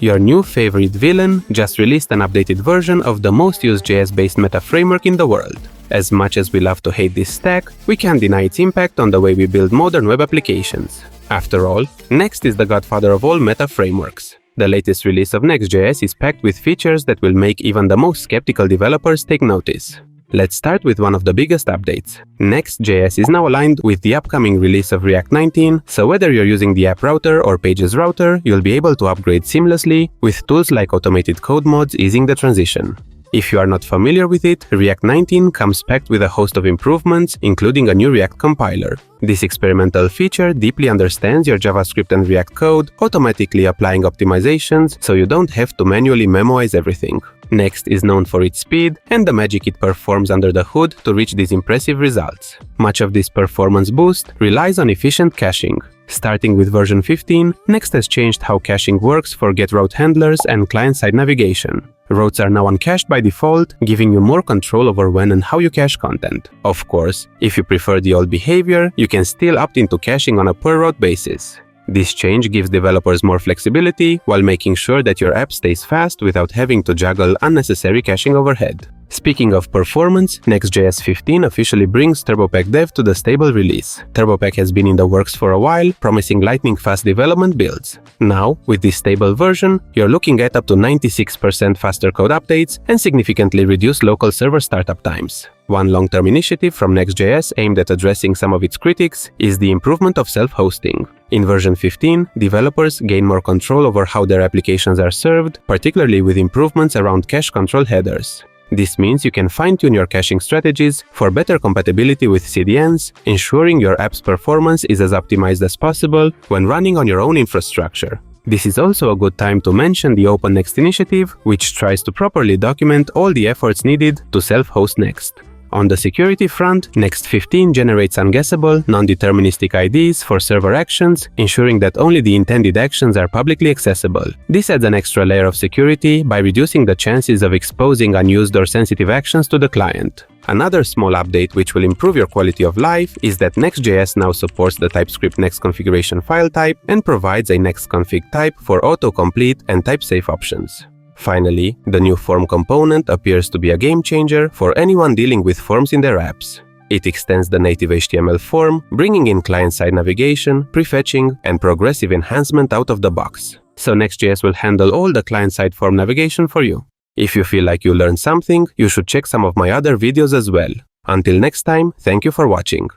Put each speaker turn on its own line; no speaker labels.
Your new favorite villain just released an updated version of the most used JS-based meta framework in the world. As much as we love to hate this stack, we can't deny its impact on the way we build modern web applications. After all, Next is the godfather of all meta frameworks. The latest release of Next.js is packed with features that will make even the most skeptical developers take notice. Let's start with one of the biggest updates. Next.js is now aligned with the upcoming release of React 19, so whether you're using the app router or pages router, you'll be able to upgrade seamlessly, with tools like automated code mods easing the transition. If you are not familiar with it, React 19 comes packed with a host of improvements, including a new React compiler. This experimental feature deeply understands your JavaScript and React code, automatically applying optimizations so you don't have to manually memorize everything. Next is known for its speed and the magic it performs under the hood to reach these impressive results. Much of this performance boost relies on efficient caching. Starting with version 15, Next has changed how caching works for get route handlers and client-side navigation. Routes are now uncached by default, giving you more control over when and how you cache content. Of course, if you prefer the old behavior, you can still opt into caching on a per-route basis. This change gives developers more flexibility while making sure that your app stays fast without having to juggle unnecessary caching overhead. Speaking of performance, Next.js 15 officially brings Turbopack dev to the stable release. Turbopack has been in the works for a while, promising lightning-fast development builds. Now, with this stable version, you're looking at up to 96% faster code updates and significantly reduced local server startup times. One long-term initiative from Next.js aimed at addressing some of its critics is the improvement of self-hosting. In version 15, developers gain more control over how their applications are served, particularly with improvements around cache control headers. This means you can fine-tune your caching strategies for better compatibility with CDNs, ensuring your app's performance is as optimized as possible when running on your own infrastructure. This is also a good time to mention the Open Next initiative, which tries to properly document all the efforts needed to self-host Next. On the security front, Next 15 generates unguessable, non-deterministic IDs for server actions, ensuring that only the intended actions are publicly accessible. This adds an extra layer of security by reducing the chances of exposing unused or sensitive actions to the client. Another small update which will improve your quality of life is that Next.js now supports the TypeScript Next configuration file type and provides a Next config type for autocomplete and type-safe options. Finally, the new form component appears to be a game changer for anyone dealing with forms in their apps. It extends the native HTML form, bringing in client-side navigation, prefetching, and progressive enhancement out of the box. So Next.js will handle all the client-side form navigation for you. If you feel like you learned something, you should check some of my other videos as well. Until next time, thank you for watching.